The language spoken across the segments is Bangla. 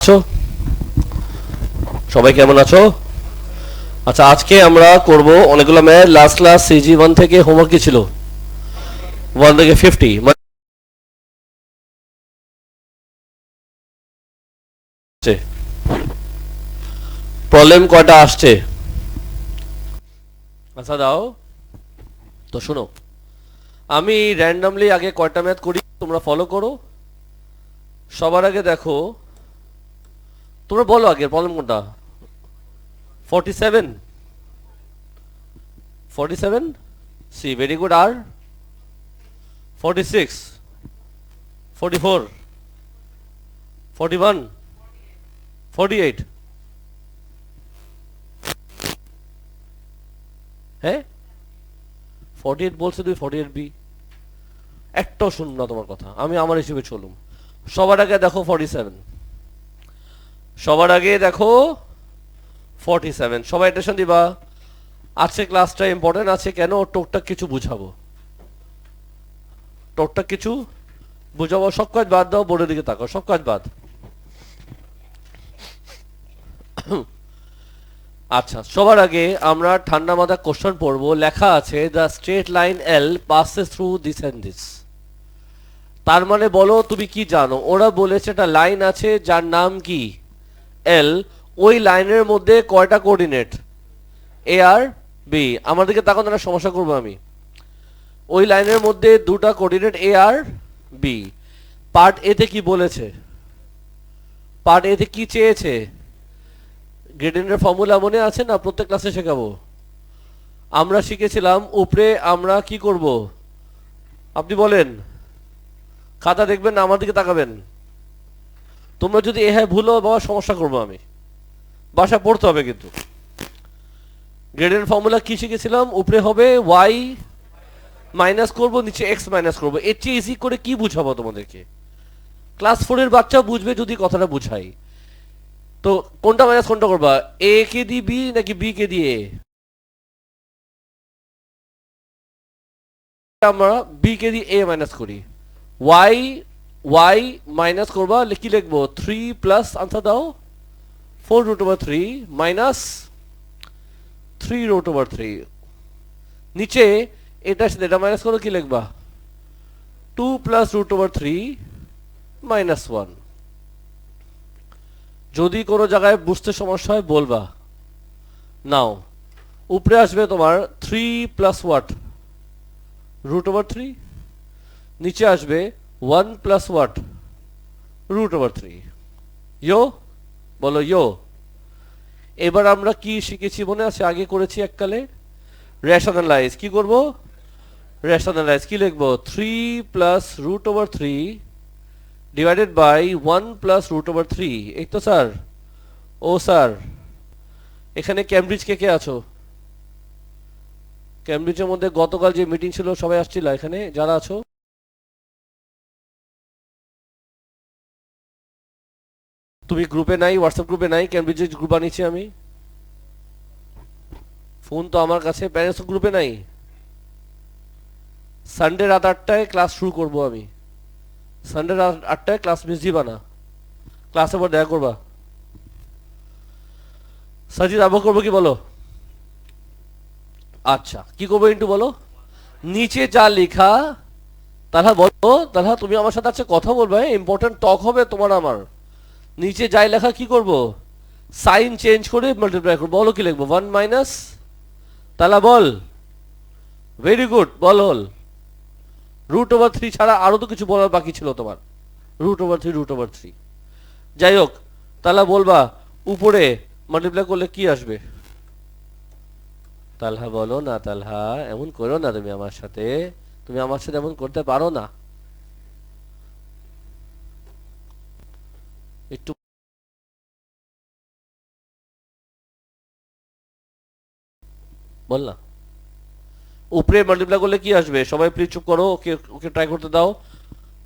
আছো সবাই কেমন আছো? আচ্ছা, আজকে আমরা করব অনেকগুলো ম্যাথ। লাস্ট ক্লাস সিজি 1 থেকে হোমওয়ার্ক কি ছিল? 1 থেকে 50 মানে প্রবলেম কয়টা আসছে? আচ্ছা দাও তো, শোনো, আমি র্যান্ডমলি আগে কয়টা ম্যাথ করি, তোমরা ফলো করো। সবার আগে দেখো, তোমরা বলো আগে প্রবলেম কোনটা? 47 47 সি, ভেরি গুড। আর 46 44 41 48, হ্যাঁ 48 বলছে, তুই 48 বি একটাও শুনুন না তোমার কথা, আমি আমার হিসেবে চলুম। সবার আগে দেখো 47, সবার আগে দেখো 47, সবাই অ্যাটেনশন দিবা। আজকে ক্লাসটা ইম্পর্টেন্ট আছে, কেন? টুকটাক কিছু বুঝাবো, টুকটাক কিছু বুঝাবো। সব কাজ বাদ দাও, বোর্ডের দিকে তাকাও, সব কাজ বাদ। আচ্ছা, সবার আগে আমরা ঠান্ডা মাথা কোশ্চেন পড়বো। লেখা আছে the straight line L passes through this and this. তার মানে বলো তুমি কি জানো? ওরা বলেছে একটা লাইন আছে যার নাম কি এল, ওই লাইনের মধ্যে কয়টা কোঅর্ডিনেট? এ আর বি। আমার দিকে তাকান, একটা সমস্যা করবো আমি। ওই লাইনের মধ্যে দুটা কোঅর্ডিনেট এ আর বি। পার্ট এ তে কি বলেছে? পার্ট এ তে কি চেয়েছে? গ্রেডিয়েন্টের ফর্মুলা মনে আছে না? প্রত্যেক ক্লাসে শেখাবো। আমরা শিখেছিলাম উপরে আমরা কি করব, আপনি বলেন। খাতা দেখবেন না, আমার দিকে তাকাবেন। তোমরা যদি এ হ্যাঁ ভুলো, বাবা সমস্যা করবো আমি। বাসা পড়তে হবে কিন্তু। গ্রেডিয়েন্ট ফর্মুলা কি শিখেছিলাম? উপরে হবে ওয়াই মাইনাস করবো, নিচে এক্স মাইনাস করবো। এর চেয়ে ইজি করে কি বুঝাবো তোমাদেরকে? ক্লাস 4 এর বাচ্চা বুঝবে যদি কথাটা বুঝাই। তো কোনটা মাইনাস কোনটা করবা? এ কে দিয়ে বি নাকি বি কে দিয়ে এ? আমরা বি কে দিয়ে এ মাইনাস করি। ওয়াই ওয়াই মাইনাস করবা, কি লিখবো? 3 প্লাস, আনসার দাও, 4√3 মাইনাস 3√3। নিচে এটা সাথে এটা মাইনাস করো, কি লিখবা? 2 প্লাস √3 মাইনাস 1। যদি কোনো জায়গায় বুঝতে সমস্যা হয় বলবা। নাও উপরে আসবে তোমার 3 প্লাস ওয়াট? √3। নিচে আসবে 1 প্লাস ওয়াট? √3। ইয়ো বলো ইয়ো। এবার আমরা কি শিখেছি মনে আছে? আগে করেছি এককালে রেশনালাইজ। কি করব? রেশনালাইজ। কি লিখবো? 3 প্লাস √3 ডিভাইডেড বাই 1 প্লাস √3। এই তো স্যার। ও স্যার, এখানে ক্যামব্রিজ কে কে আছো? ক্যামব্রিজের মধ্যে গতকাল যে মিটিং ছিল সবাই আসছিল এখানে? যারা আছো তুমি গ্রুপে নাই, হোয়াটসঅ্যাপ গ্রুপে নাই? ক্যামব্রিজের গ্রুপ বানিয়েছি আমি, ফোন তো আমার কাছে। প্যারেন্টস গ্রুপে নাই? সানডে রাত 8টায় ক্লাস শুরু করব আমি। সানডে রাত 8টায় ক্লাস মিস দিবা না, ক্লাসের পর দেখা করবা। সাজিদ আবু করবো কি বলো? আচ্ছা, কি করবো একটু বলো। নিচে যা লেখা তাহলে বলো, তাহলে তুমি আমার সাথে আছে কথা বলবে, ইম্পর্টেন্ট টক হবে তোমার আমার। নিচে যাই লেখা কি করব? সাইন চেঞ্জ করে মাল্টিপ্লাই করবো। বলো কি লিখবো? 1 মাইনাস, তাহলে বল। ভেরি গুড, বল হল। √3 ছাড়া আরো তো কিছু বলার বাকি ছিল তোমার। √3 যাই হোক, তাহলে বলবা উপরে মাল্টিপ্লাই করলে কি আসবে? তালহা বলো না, তালহা এমন করো না তুমি আমার সাথে, তুমি আমার সাথে এমন করতে পারো না। একটু বল না। উপরে মাল্টিপ্লাই করলে কি আসবে? সবাই প্লিজ চুপ করো, ওকে ওকে ট্রাই করতে দাও।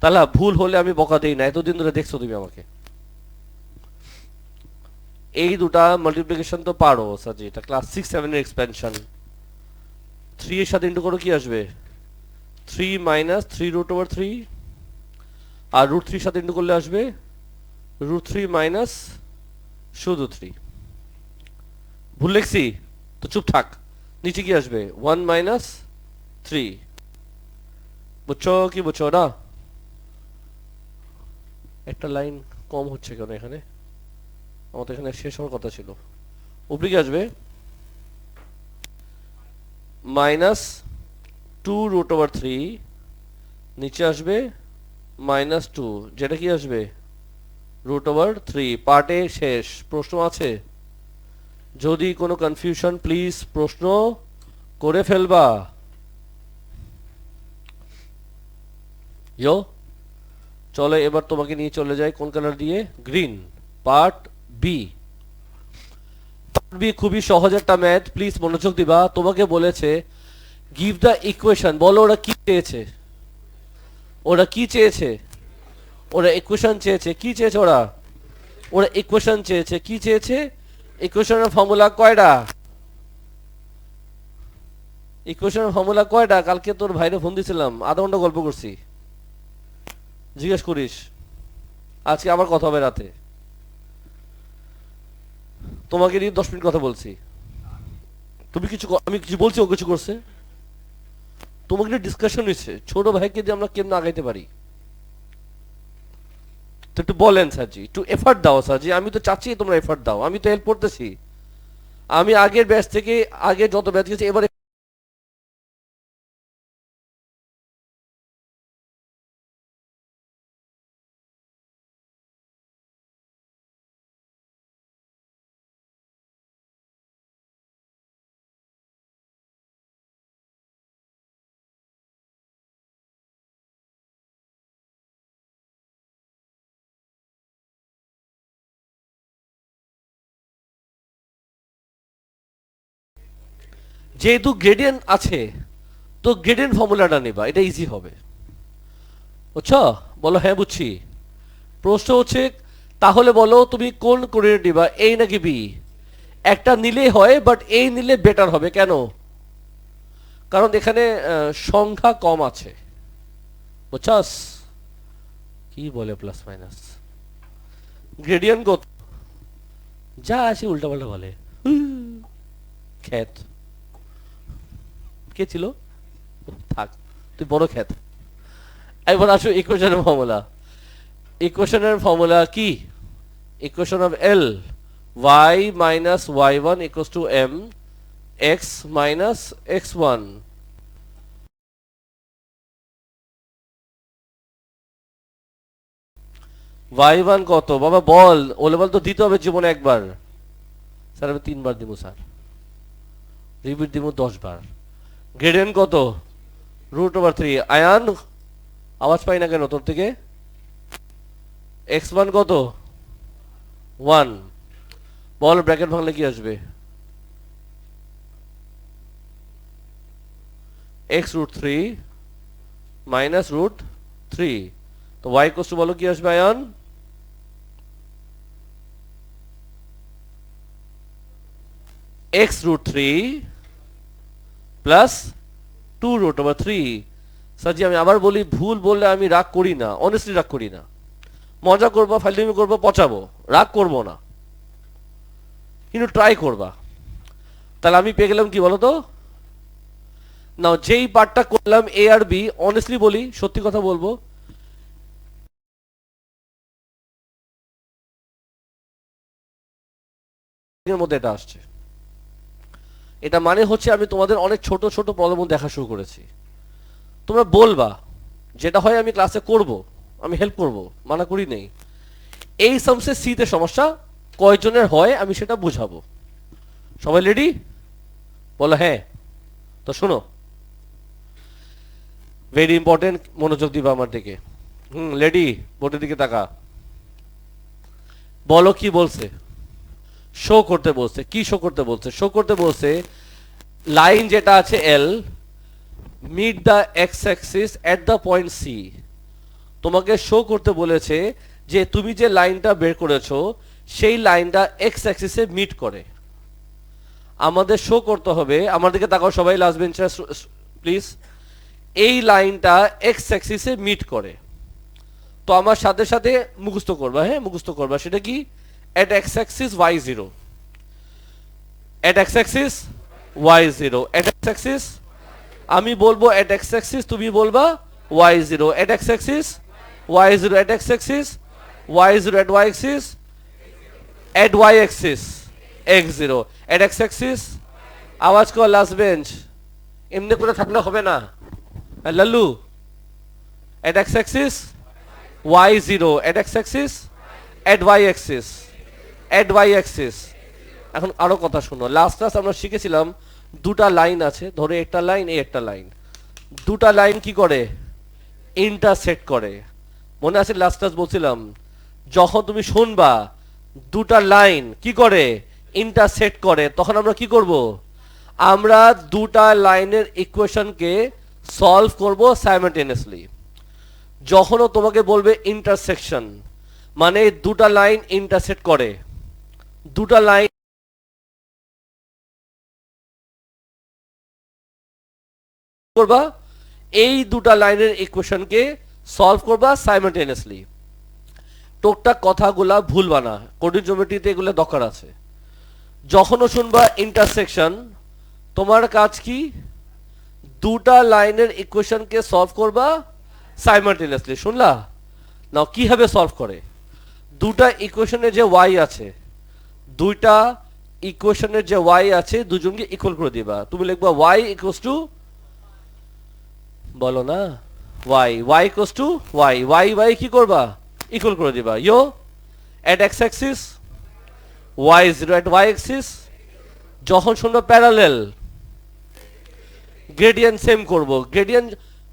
তাহলে ভুল হলে আমি বকা দেই না, এতদিন ধরে দেখছো তুমি আমাকে। এই দুটা মাল্টিপ্লিকেশন তো পারো সাজি, এটা ক্লাস 6-7 এর এক্সপেনশন। 3 এর সাথে ইন্টু করো, কি আসবে? 3 মাইনাস 3√3। আর √3 সাথে ইন্টু করলে আসবে √3 মাইনাস শুধু 3। ভুল লিখছি তো চুপ থাক, নিচে কি আসবে 1 মাইনাস 3। বুঝছো কি বুঝছো না? একটা লাইন কম হচ্ছে কেন এখানে? আমাদের এখানে শেষ হওয়ার কথা ছিল। উপরে কি আসবে মাইনাস 2√3, নিচে আসবে -2, যেটা কি আসবে √3। পার্টে শেষ। প্রশ্ন আছে? যদি কোনো কনফিউশন প্লিজ প্রশ্ন করে ফেলবা। ইয়ো চলে, এবার তোমাকে নিয়ে চলে যাই কোন কালার দিয়ে, গ্রিন। Part B. খুবই সহজ একটা ম্যাথ, প্লিজ মনোযোগ দিবা। তোমাকে বলেছে গিভ দ্য ইকুয়েশন, বলো ওরা কি চেয়েছে, ওরা কি চেয়েছে, ওরা ইকুয়েশন চেয়েছে। কি চেয়েছে ওরা? ওরা ইকুয়েশন চেয়েছে। কি চেয়েছে? ইকুয়েশনের ফর্মুলা কয়টা? ইকুয়েশনের ফর্মুলা কয়টা? কালকে তোর ভাইরে ফোন দিছিলাম, আধা ঘন্টা গল্প করছি, জিজ্ঞেস করিস। আজকে আবার কথা হবে রাতে, তোমাকে নিয়ে 10 মিনিট কথা বলছি। তুমি কিছু আমি কিছু বলছি, ও কিছু করছে, তোমাকে নিয়ে ডিসকাশন হয়েছে ছোট ভাইকে দিয়ে আমরা কেমন আগাইতে পারি। তো একটু বলেন স্যারজি, একটু এফার্ট দাও স্যারজি। আমি তো চাচ্ছি তোমরা এফার্ট দাও, আমি তো হেল্প করতেছি। আমি আগের ব্যাচ থেকে আগে যত ব্যাচ গেছি এবারে যেহেতু গ্রেডিয়েন্ট আছে তো গ্রেডিয়েন্ট ফর্মুলাটা নেবা, এটা ইজি হবে। বুঝছো? বলো হ্যাঁ বুঝছি। প্রশ্ন হচ্ছে তাহলে বলো তুমি কোন কোঅর্ডিনেট নিবা, এ নাকি বি? একটা নিলেই হয়, বাট এই নিলে বেটার হবে। কেন? কারণ এখানে সংখ্যা কম আছে। বুঝছস? কি বলে প্লাস মাইনাস গ্রেডিয়েন্ট কত? যা আছে উল্টাপাল্টা বলে। খ্যাত কে ছিল? থাক, তুই বড় খ্যাত। এবার আসো ইকুয়েশনের ফর্মুলা। ইকুয়েশনের ফর্মুলা কি? Equation of L y minus y1 equals to m x minus x1। y1 কত বাবা বল? ও লেভেল তো দিতে হবে জীবনে একবার। স্যার আমি 3 বার দিব স্যার, রিপিট দিব 10 বার। গ্রেডিয়েন্ট কত? √3। আয়ান আওয়াজ পাই না কেন তোর থেকে? x1 কত? 1। বল ব্র্যাকেট ভাঙলে কি আসবে? x√3 minus √3। তো y ইকুয়ালস টু বলো কি আসবে আয়ান? x√3 plus 2√3। স্যারজি আমি আবার বলি, ভুল বললে আমি রাগ করি না, অনেস্টলি রাগ করি না। মজা করবো, ফাইলমি করবো, পচাবো, রাগ করবো না, কিন্তু ট্রাই করবা। তাহলে আমি পেয়ে গেলাম কি বলতো? না, যেই পার্টটা করলাম এ আর বি, অনেস্টলি বলি, সত্যি কথা বলবো, এর মধ্যে এটা আসছে। এটা মানে হচ্ছে আমি তোমাদের অনেক ছোট ছোট প্রবলেম দেখা শুরু করেছি। তোমরা বলবা, যেটা হয় আমি ক্লাসে করব, আমি হেল্প করব, মানা করি নেই। এই সামসে সিতে সমস্যা কয়জনের হয় আমি সেটা বুঝাবো। সবাই রেডি? বলো হ্যাঁ। তো শোনো, ভেরি ইম্পর্টেন্ট, মনোযোগ দিবা আমার দিকে। রেডি? বোর্ডের দিকে তাকা। বলো কি বলছে? শো করতে বলছে। কি শো করতে বলছে? শো করতে বলছে লাইন যেটা আছে L meet the X axis at the point C. তোমাকে শো করতে বলেছে যে তুমি যে লাইনটা বের করেছো সেই লাইনটা এক্স অ্যাক্সিসে মিট করে। আমাদের শো করতে হবে, আমার দিকে তাকাও সবাই, লাস্ট বেঞ্চার প্লিজ, এই লাইনটা এক্স অ্যাক্সিসে মিট করে। তো আমার সাথে সাথে মুখস্থ করবা, হ্যাঁ মুখস্থ করবা। সেটা কি? at x axis y0, at x axis y0, at x axis আমি বলবো at x axis, তুমি বলবা y0, at x axis y0, at x axis y0, at y axis at y axis x0, at x axis আওয়াজ কর লাস্ট বেঞ্চ, এমনি করে থাকলে হবে না Lallu. at x axis y0, at x axis at y axis, at y axis। এখন আরো কথা শুনো, লাস্ট ক্লাস আমরা শিখেছিলাম দুটা লাইন আছে, ধরে একটা লাইন এই একটা লাইন, দুটা লাইন কি করে? ইন্টারসেক্ট করে। মনে আছে লাস্ট ক্লাস বলছিলাম যখন তুমি শুনবা দুটা লাইন কি করে? ইন্টারসেক্ট করে, তখন আমরা কি করব? আমরা দুটা লাইনের ইকুয়েশনকে সলভ করব সাইমালটেনিয়াসলি। যখনও তোমাকে বলবে ইন্টারসেকশন মানে দুটা লাইন ইন্টারসেক্ট করে, দুটা লাইন করবা, এই দুটা লাইনের ইকুয়েশনকে সলভ করবা সাইমালটেনিয়াসলি। টুকটাক কথাগুলা ভুলবা না, কোঅর্ডিনেট জিওমেট্রিতে এগুলো দরকার আছে। যখনও শুনবা ইন্টারসেকশন, তোমার কাজ কি? দুটা লাইনের ইকুয়েশনকে সলভ করবা সাইমালটেনিয়াসলি। শুনলা? নাও কিভাবে সলভ করে? দুটা ইকুয়েশনের যে y আছে, দুইটা ইকুয়েশনের যে y আছে দুজনকে ইকুয়াল করে দিবা। তুমি লিখবা y ইকুয়ালস টু, বলো না, y ইকুয়ালস টু y কি করবা? ইকুয়াল করে দিবা। ইয়ো at x axis y0, at y axis যখন শুনবো প্যারালেল, গ্রেডিয়েন্ট সেম করব। গ্রেডিয়েন্ট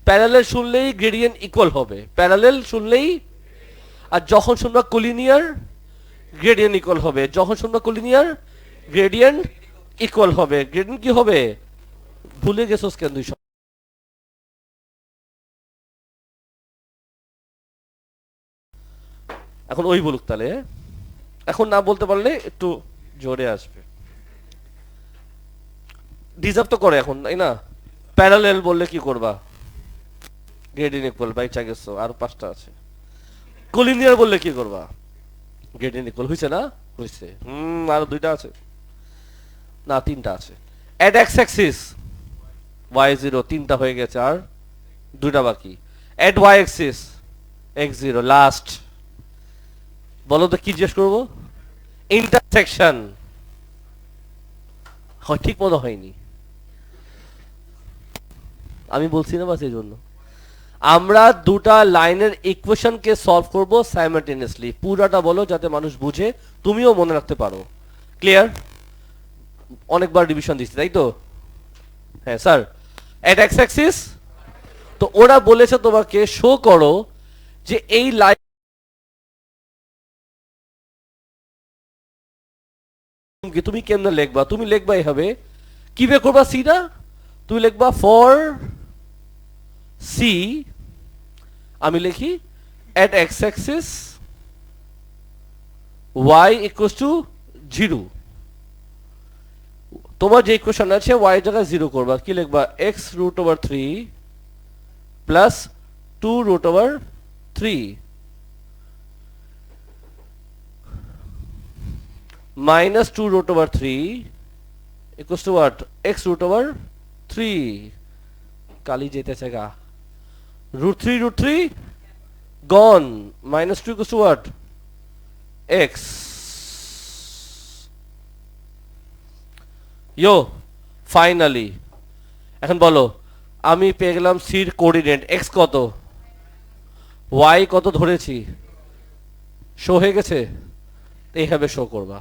প্যারালেল শুনলেই গ্রেডিয়েন্ট ইকুয়াল হবে, প্যারালেল শুনলেই। আর যখন শুনবা কোলিনিয়ার, গ্রেডিয়েন্ট ইকুয়াল হবে। যখন শুনবা কোলিনিয়ার, গ্রেডিয়েন্ট ইকুয়াল হবে। গ্রেডিয়েন্ট কি হবে? ভুলে গেছোস কেন? দুই এখন ওই বলুক তাহলে, এখন না বলতে পারলে একটু জোরে আসবে। ডিজার্ভ তো করে এখন, তাই না? প্যারালেল বললে কি করবা? গ্রেডিয়েন্ট ইকুয়াল, বাই চা গেছো, আর পাঁচটা আছে। কোলিনিয়ার বললে কি করবা? Gradient equal. হইছে না? হইছে। আর দুইটা আছে না, তিনটা আছে। at x axis y0, তিনটা হয়ে গেছে, আর দুইটা বাকি। at y axis x0 last. বলো তো কি জিজ্ঞেস করবো? ইন্টারসেকশন। ঠিক মতো হয়নি, আমি বলছি না, বাস এই জন্য আমরা দুটা লাইনের ইকুয়েশনকে সলভ করব সাইমালটেনিয়াসলি। পুরাটা বলো যাতে মানুষ বুঝে, তুমিও মনে রাখতে পারো। ক্লিয়ার? অনেকবার রিভিশন দিচ্ছি তাই তো? হ্যাঁ স্যার। at x axis, তো ওরা বলেছে তোমাকে শো করো যে এই লাইন তুমি কেমনে লিখবা। তুমি লিখবা এইভাবে, কি বের করবা? সি না? তুমি লিখবা ফর সি, আমি লিখি at x axis y equals to 0। তোমার যে ইকুয়েশন আছে y জায়গায় 0 করবা, কি লিখবা? x root over 3 plus 2 root over 3 minus 2 root over 3 equals to what? x root over 3। কালি যেতেছে গা। root 3 gone, minus 2 equals to what? x। Yo finally এখন বলো, আমি পেয়ে গেলাম সির কোঅর্ডিনেট। x কত, y কত ধরেছি, শো হয়ে গেছে। এইভাবে শো করবা।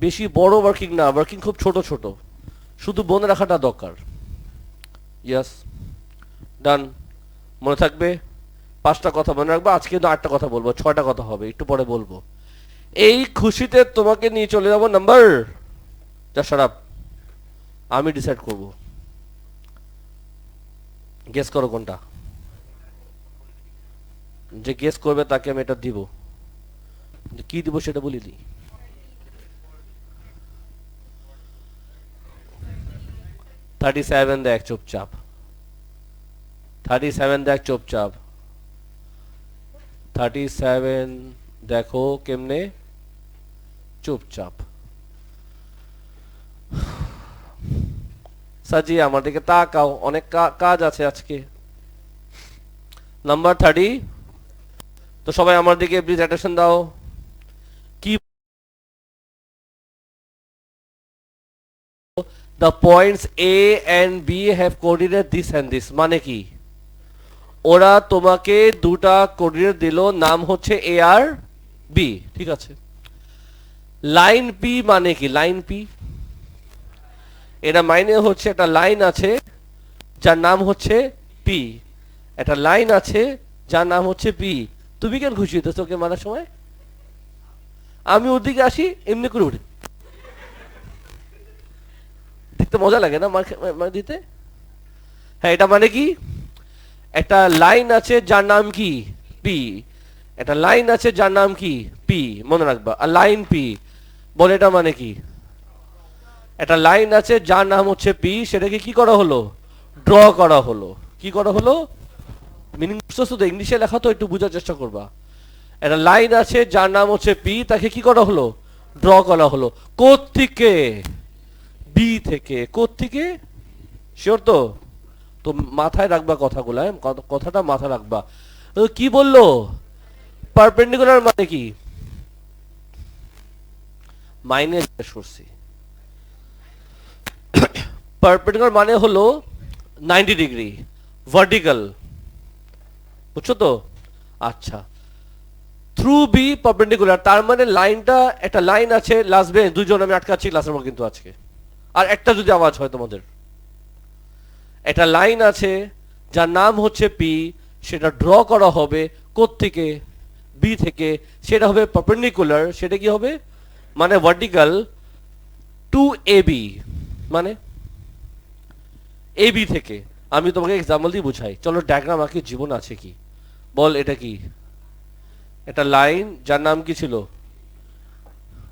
বেশি বড় ওয়ার্কিং না, ওয়ার্কিং খুব ছোট ছোট, শুধু মনে রাখাটা দরকার। ইয়াস, ডান। মনে থাকবে? পাঁচটা কথা মনে রাখবো। আজকে কিন্তু 8টা কথা বলবো, 6টা কথা হবে, একটু পরে বলবো। এই খুশিতে তোমাকে নিয়ে চলে যাবো নাম্বার, যা সারাপ আমি ডিসাইড করব। গেস করো কোনটা। যে গেস করবে তাকে আমি এটা দিব। কি দিব সেটা বলিনি। 37 দেখ চুপচাপ, 37 দেখ চুপচাপ, 37 দেখো কেমনে চুপচাপ। সাজি আমার দিকে তাকাও, অনেক কাজ আছে আজকে। নাম্বার 30, তো সবাই আমার দিকে প্লিজ অ্যাটেনশন দাও। কি the points A and B have coordinate this and this মানে কি? ওরা তোমাকে দুটা কোঅর্ডিনেট দিল, নাম হচ্ছে A আর B, ঠিক আছে। লাইন P মানে কি? লাইন P এটা মাইনে হচ্ছে একটা লাইন আছে যার নাম হচ্ছে P, একটা লাইন আছে যার নাম হচ্ছে P। তুমি কেন খুশি হতো তোকে মারার সময়? আমি ওর দিকে আসি এমনি করে উঠি, দেখতে মজা লাগে না মার দিতে? হ্যাঁ, এটা মানে কি? একটা লাইন আছে যার নাম কি? পি। একটা লাইন আছে যার নাম কি? পি, মনে রাখবা। আর লাইন পি বলে এটা মানে কি? একটা লাইন আছে যার নাম হচ্ছে পি, সেটাকে কি করা হলো? ড্র করা হলো। কি করা হলো? মিনিং বুঝতেছো তো? ইংলিশে লেখা তো, একটু বোঝার চেষ্টা করবা। একটা লাইন আছে যার নাম হচ্ছে পি, তাকে কি করা হলো? ড্র করা হলো। কোত্থেকে? বি থেকে। কোত্থেকে? শিওর তো? তো মাথায় রাখবা কথাগুলো, কথাটা মাথায় রাখবা। কি বললো? পারপেন্ডিকুলার মানে কি? মাইনে করছি। পারপেন্ডিকুলার মানে হলো 90 ডিগ্রি ভার্টিক্যাল, বুঝছো তো? আচ্ছা, থ্রু বি পারপেন্ডিকুলার তার মানে লাইনটা, একটা লাইন আছে লাস্ট বেঞ্চ, দুজন আমি আটকাচ্ছি ক্লাসের মধ্যে কিন্তু আজকে, আর একটা যদি আওয়াজ হয় তোমাদের। একটা লাইন আছে যার নাম হচ্ছে পি, সেটা ড্র করা হবে কোত্থেকে? বি থেকে। সেটা হবে পারপেন্ডিকুলার, সেটা কি হবে? মানে ভার্টিক্যাল টু এ বি, মানে এ বি থেকে। আমি তোমাকে এক্সাম্পল দিয়ে বুঝাই, চলো। ডায়াগ্রাম আঁকি, জীবন আছে কি? বল এটা কি? এটা লাইন যার নাম কি ছিল?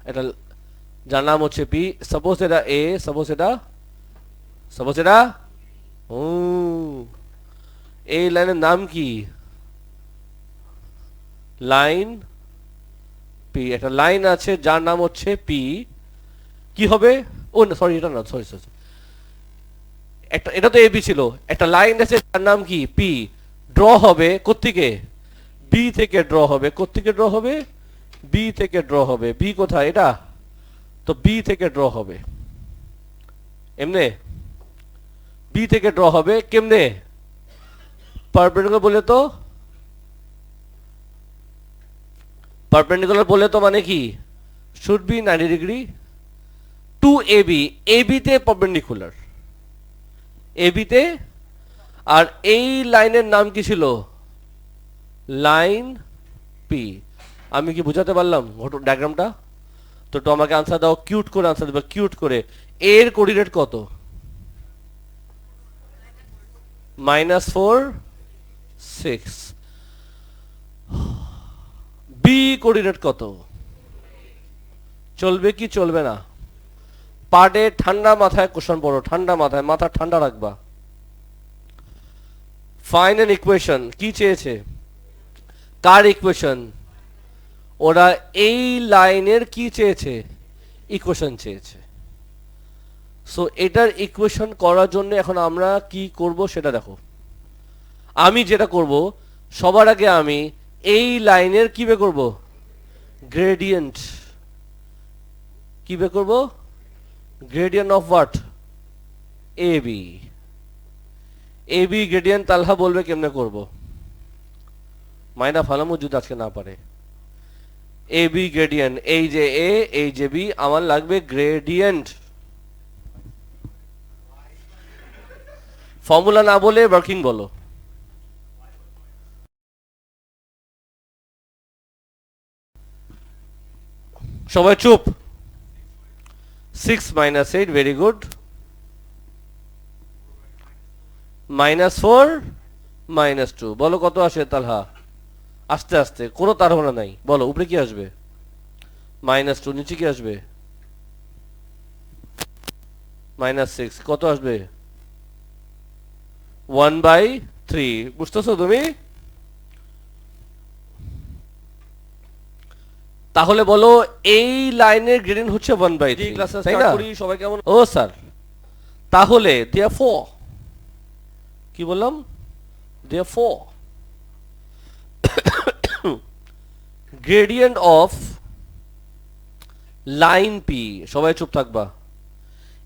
এটা যার নাম হচ্ছে পি। সাপোজ এটা এ, সাপোজ এটা ও, এই লাইনের নাম কি? Line P. একটা লাইন আছে যার নাম হচ্ছে পি, কি হবে? ও সরি, এটা না, সরি সরি, একটা, এটা তো এবি ছিল। একটা লাইন আছে যার নাম কি? পি। ড্র হবে কোত্থেকে? বি থেকে ড্র হবে। কোত্থেকে ড্র হবে? বি থেকে ড্র হবে। বি কোথায়? এটা তো, বি থেকে ড্র হবে এমনে। বি থেকে ড্র হবে কেমনে? পারপেন্ডিকুলার বলে তো, পারপেন্ডিকুলার বলে তো মানে কি? Should be 90 degree to A B. A বিতে পারপেন্ডিকুলার, এ বিতে। আর এই লাইনের নাম কি ছিল? Line P. আমি কি বুঝাতে পারলাম ডায়াগ্রামটা? তো আমাকে আনসার দাও, কিউট করে আনসার দেবে, কিউট করে। এর কোঅর্ডিনেট কত? -4 6। বি কোঅর্ডিনেট কত? চলবে কি চলবে না? পার্টে ঠান্ডা মাথায় কোশ্চেন পড়ো, ঠান্ডা মাথায়, মাথা ঠান্ডা রাখবা। ফাইন অ্যান ইকুয়েশন কি চেয়েছে? কার ইকুয়েশন? ওরা এই লাইনের কি চেয়েছে? ইকুয়েশন চেয়েছে। সো এটার ইকুয়েশন করার জন্য এখন আমরা কি করব সেটা দেখো। আমি যেটা করব, সবার আগে আমি এই লাইনের কি বের করব? গ্রেডিয়েন্ট। কি বের করব? Gradient of what? A B. A B gradient Talha বলবে কেমনে করব? মাইনা ফালামু যদি আজকে না পারে। এ বি গ্রেডিয়েন্ট, এই যে এ, এই যে বি, আমার লাগবে গ্রেডিয়েন্ট। ফর্মুলা না বলে ওয়ার্কিং বলো। সবাই চুপ। 6 - 8, ভেরি গুড। -4 -2, বলো কত আসে তালহা? আস্তে আস্তে, কোনো তাড়াহুড়া নাই, বলো উপরে কি আসবে? -2, নিচে কি আসবে? -6, কত আসবে? 1/3 বুঝতেছো তুমি? তাহলে বলো এই লাইনের গ্রেডিয়েন্ট হচ্ছে 1/3, ক্লাসে স্টার্ট করি সবাই কেমন? ও স্যার, তাহলে therefore কি বললাম? therefore gradient of line p, সবাই চুপ থাকবা,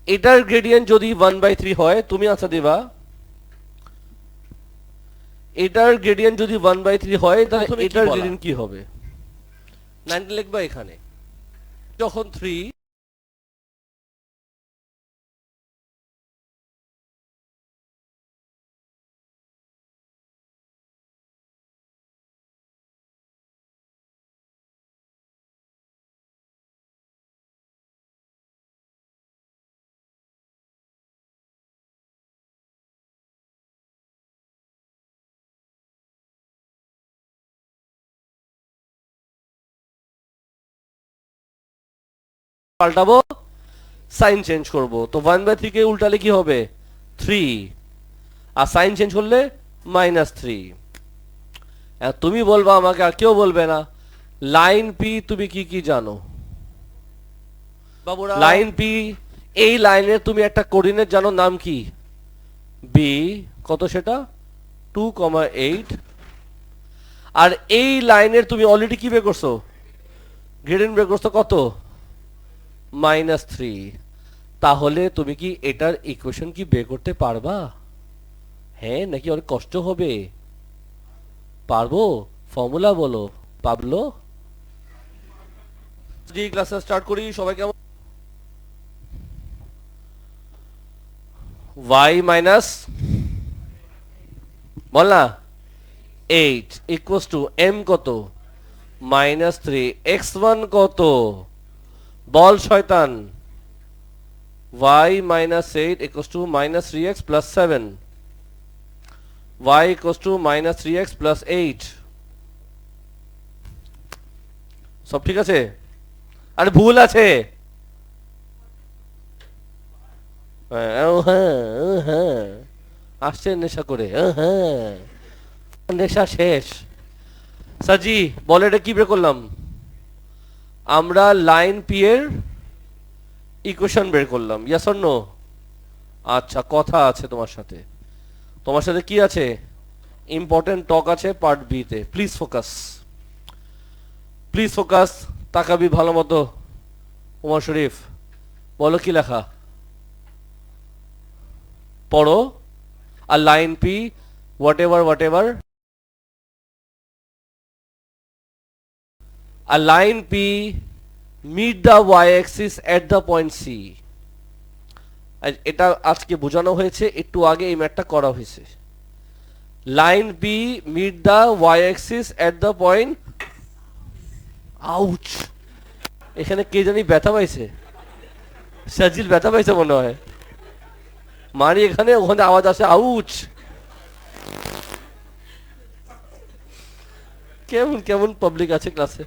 এটার গ্রেডিয়েন্ট যদি 1/3 হয় তুমি আনসার দিবা। এটার গ্রেডিয়েন্ট যদি 1/3 হয় তাহলে এটার গ্রেডিয়েন্ট কি হবে? 9 লিখবা এখানে, যখন 3 পাল্টাবো, সাইন চেঞ্জ করব, তো 1/3 কে উল্টালে কি হবে? 3, আর সাইন চেঞ্জ করলে -3। তুমি বলবা আমাকে, আর কেউ বলবে না। লাইন পি তুমি কি কি জানো বাবুরা? লাইন পি, এই লাইনের তুমি একটা কোঅর্ডিনেট জানো, নাম কি? বি, কত সেটা? 2,8। আর এই লাইনের তুমি অলরেডি কি বের করছো? গ্রেডিয়েন্ট বের করছো কত? -3। তাহলে তুমি কি এটার ইকুয়েশন কি বের করতে পারবা? হ্যাঁ নাকি অনেক কষ্ট হবে? পারবো? ফর্মুলা বলো পাবলো। জি ক্লাসে স্টার্ট করি সবাই কেমন? y মাইনাস বল না 8 ইকুয়ালস টু m কত? -3। x1 কত? বল শয়তান। y minus 8 equals to -3x plus 7, y equals to -3x plus 8। সব ঠিক আছে? আরে ভুল আছে। আসছে নেশা করে, নেশা শেষ। সাজি বল, এটা কি বের করলাম আমরা? লাইন পি এর ইকুয়েশন বের করলাম, ইয়েস অর নো? আচ্ছা, কথা আছে তোমার সাথে। তোমার সাথে কি আছে? ইম্পর্টেন্ট টক আছে পার্ট বি তে। Please focus, please focus. তাকাবি ভালো মতো। ওমর শরীফ বলো কি লেখা, পড়ো। আর line P whatever a line P meet the y-axis at the point C। এটা আজকে বোঝানো হয়েছে, একটু আগে এই ম্যাথটা করা হয়েছে। Line P meet the y-axis at the point, ouch, এখানে কে জানি ব্যথা পাইছে, সাজিল ব্যথা পাইছে মনে হয়। মারি এখানে, ওখানে আওয়াজ আসে আউচ। কেমন কেমন পাবলিক আছে ক্লাসে।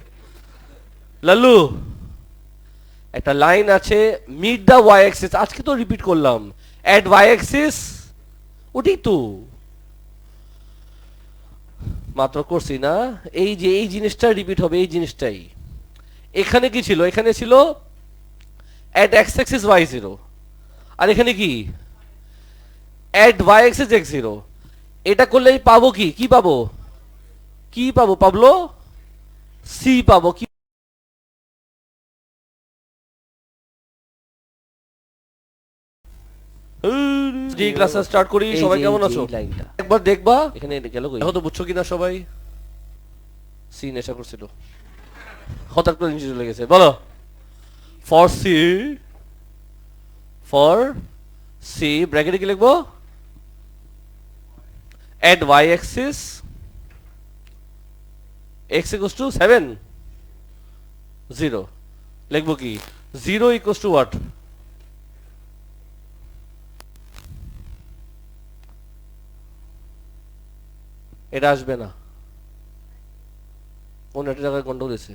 লাল্লু, একটা লাইন আছে মিড দা ওয়াই অ্যাক্সিস, আজকে তো রিপিট করলাম, এট ওয়াই অ্যাক্সিস, ওটাই তো মাত্র করছি না। এই যে এই জিনিসটা রিপিট হবে, এই জিনিসটাই। এখানে কি ছিল? এখানে ছিল এট এক্স অ্যাক্সিস ওয়াই 0, আর এখানে কি? এট ওয়াই অ্যাক্সিস x 0। এটা করলে পাবো কি? কি পাবো? কি পাবো পাবলো? সি পাবো। কি জি ক্লাস স্টার্ট করি সবাই কেমন আছো? লাইনটা একবার দেখবা, এখানে গেল কই? এখন তো বুঝছো কিনা সবাই? সি নেশা করছিল, হঠাৎ করে নিচে চলে গেছে। বলো ফর সি, ফর সি ব্র্যাকেটে কি লিখবো? At Y axis x equals to 7 0 লিখবো কি? 0 equals to what? এটা আসবে না, কোন একটা জায়গায় গন্ডগোল হয়েছে।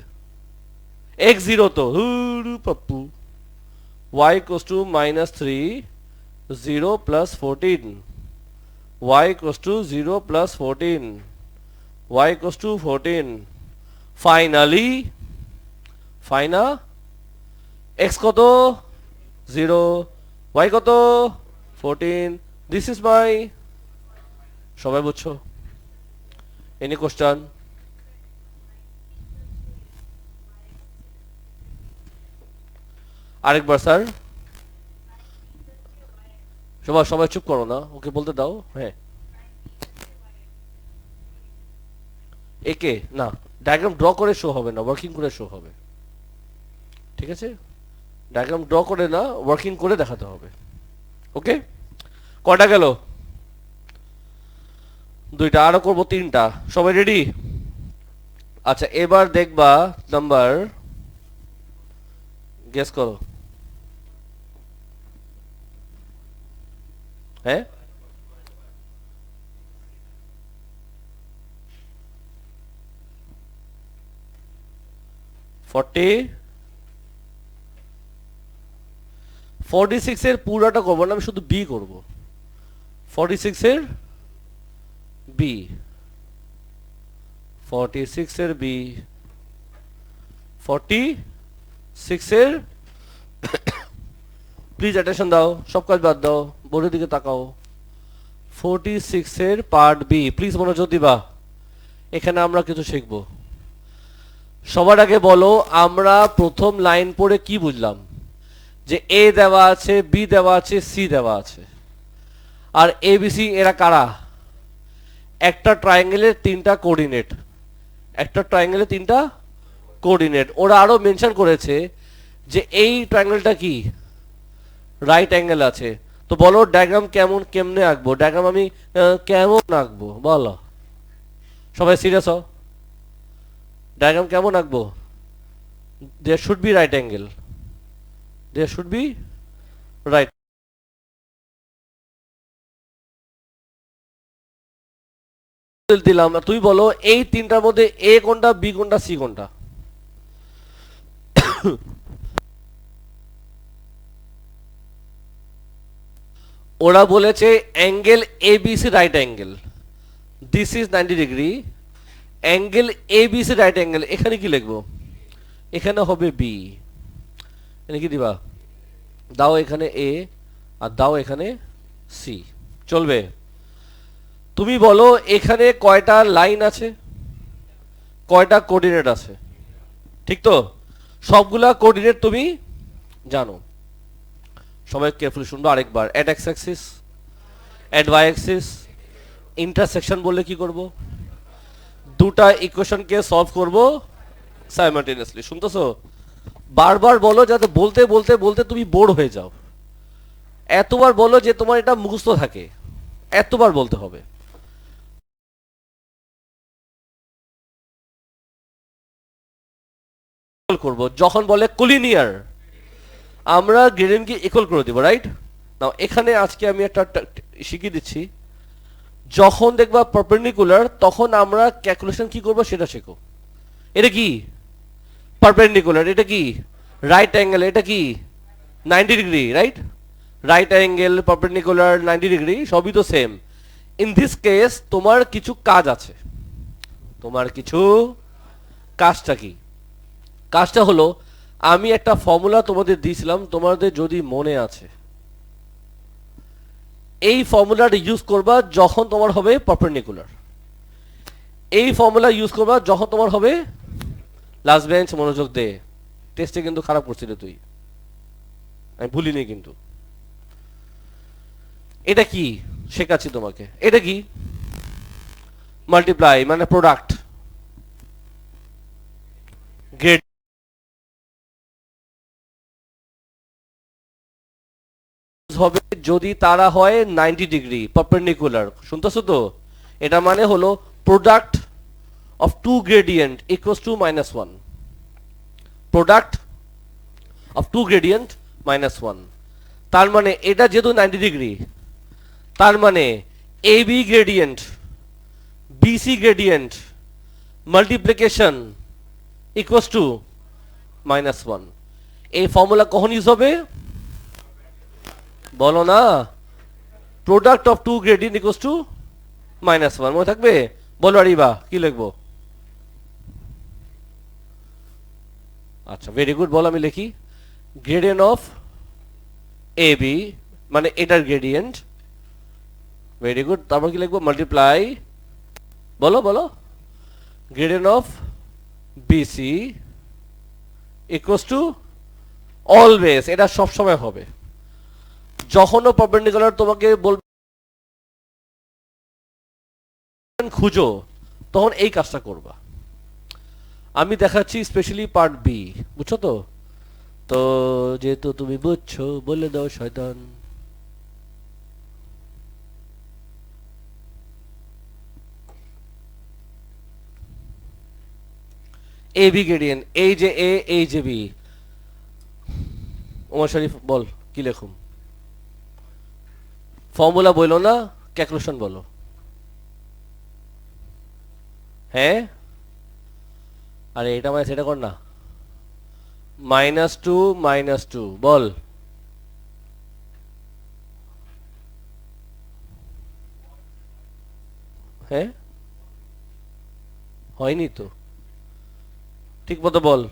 x 0 তো হুরু Pappu, y equals to -3 0 plus 14 y equals to 0 plus 14, y equals to 14. Finally x কত 0, y কত 14. This is my, সবাই বুঝছো? Any question? আরেকবার স্যার, সবাই চুপ করো না, ওকে বলতে দাও। হ্যাঁ, একে না, ডায়াগ্রাম ড্র করে শো হবে না, ওয়ার্কিং করে শো হবে, ঠিক আছে? ডায়াগ্রাম ড্র করে না, ওয়ার্কিং করে দেখাতে হবে। ওকে, কটা গেল? দুইটা, আরো করবো তিনটা। সবাই রেডি? আচ্ছা, এবার দেখবা নাম্বার, গেস করো। হ্যাঁ, 46 এর পুরাটা করবো না, আমি শুধু বি করব। 46 এর বি, 46 এর বি, 46 এর প্লিজ অ্যাটেনশন দাও, সব কাজ বাদ দাও, বোর্ডের দিকে তাকাও। 46 এর পার্ট বি, প্লিজ মনোযোগ দিবা, এখানে আমরা কিছু শিখব। সবার আগে বলো, আমরা প্রথম লাইন পড়ে কি বুঝলাম? যে এ দেওয়া আছে, বি দেওয়া আছে, সি দেওয়া আছে, আর এ বি সি এরা কারা? একটা ট্রায়াঙ্গেলের তিনটা কোঅর্ডিনেট, একটা ট্রায়াঙ্গেলের তিনটা কোঅর্ডিনেট। ওরা আরো মেনশন করেছে যে এই ট্রায়াঙ্গেলটা কি রাইট অ্যাঙ্গেল আছে। তো বলো ডায়াগ্রাম কেমনে আঁকবো? ডায়াগ্রাম আমি কেমন আঁকবো বলো, সবাই সিরিয়াস হও। ডায়াগ্রাম কেমন আঁকবো? There should be right angle, there should be right. দিলাম, তুই বলো এই তিনটার মধ্যে এ কোনটা, বি কোনটা, সি কোনটা? ওরা বলেছে angle A B C right angle, this is 90 degree, angle A B C right angle. এখানে কি লিখবো? এখানে হবে বি, এখানে কি দিবা? দাও এখানে এ আর দাও এখানে সি, চলবে? তুমি বলো এখানে কয়টা লাইন আছে, কয়টা কোঅর্ডিনেট আছে? ঠিক তো, সবগুলা কোঅর্ডিনেট তুমি জানো। সবাই কেয়ারফুলি শুনবো আরেকবার। At X axis, at Y axis, intersection বললে কি করব? দুটা ইকুয়েশনকে সলভ করব সাইমালটেনিয়াসলি। শুনতেছো? বারবার বলো, যাতে বলতে বলতে বলতে তুমি বোর হয়ে যাও। এতবার বলো যে তোমার এটা মুখস্থ থাকে, এতবার বলতে হবে। করব যখন বলে কোলিনিয়ার, আমরা গ্রেডিয়েন্টকে ইকুয়াল করে দিব, রাইট? নাও এখানে আজকে আমি একটা শিখিয়ে দিচ্ছি, যখন দেখবা পারপেন্ডিকুলার তখন আমরা ক্যালকুলেশন কি করব সেটা শেখো। এটা কি পারপেন্ডিকুলার, এটা কি রাইট অ্যাঙ্গেল, এটা কি 90 degree, right? Right angle, perpendicular, 90 degree সবই তো সেম। ইন দিস কেস তোমার কিছু কাজ আছে, তোমার কিছু কাজটা কি? কাজটা হলো, আমি একটা ফর্মুলা তোমাদের দিয়েছিলাম, তোমাদের যদি মনে আছে, এই ফর্মুলাটা ইউজ করবা যখন তোমার হবে পারপেন্ডিকুলার, এই ফর্মুলা ইউজ করবা যখন তোমার হবে, লাস্ট বেঞ্চ মনোযোগ দে, টেস্টে কিন্তু খারাপ করছিলে তুই, আমি ভুলিনি কিন্তু। এটা কি শেখাচ্ছি তোমাকে, এটা কি মাল্টিপ্লাই মানে প্রোডাক্ট, গ্রেড হবে যদি তারা হয় 90 ডিগ্রি পারপেন্ডিকুলার। শুনতেছো তো? এটা মানে হলো product of two gradient equals to -1, product of two gradient -1। তার মানে এটা যেহেতু 90 ডিগ্রি, তার মানে A B gradient, BC gradient multiplication equals to -1। এই ফর্মুলা কখন ইউজ হবে বলো না? Product of two gradient equals to -1 মনে থাকবে? বলো আরিবা কি লিখবো? আচ্ছা ভেরি গুড, বলো আমি লিখি গ্রেডিয়েন্ট অফ এ বি মানে এটার গ্রেডিয়েন্ট, ভেরি গুড, তারপর কি লিখবো? মাল্টিপ্লাই, বলো বলো, gradient of BC equals to always, এটা সব সময় হবে যখনও পারপেন্ডিকুলার তোমাকে বলবে খুঁজো তখন এই কাজটা করবা। আমি দেখাচ্ছি স্পেশালি পার্ট বি, বুঝছো তো? তো যেহেতু তুমি বুঝছো বলে দাও শয়তান। এ বি গ্রেডিয়েন্ট, এই যে এ এই যে বি, ওমর শরীফ বল কি লেখুম? ফর্মুলা বললো না, ক্যালকুলেশন বলো। হ্যাঁ আরে এটা মানে সেটা কর না, -2 বল। হ্যাঁ হয়নি তো, ঠিক মতো বল।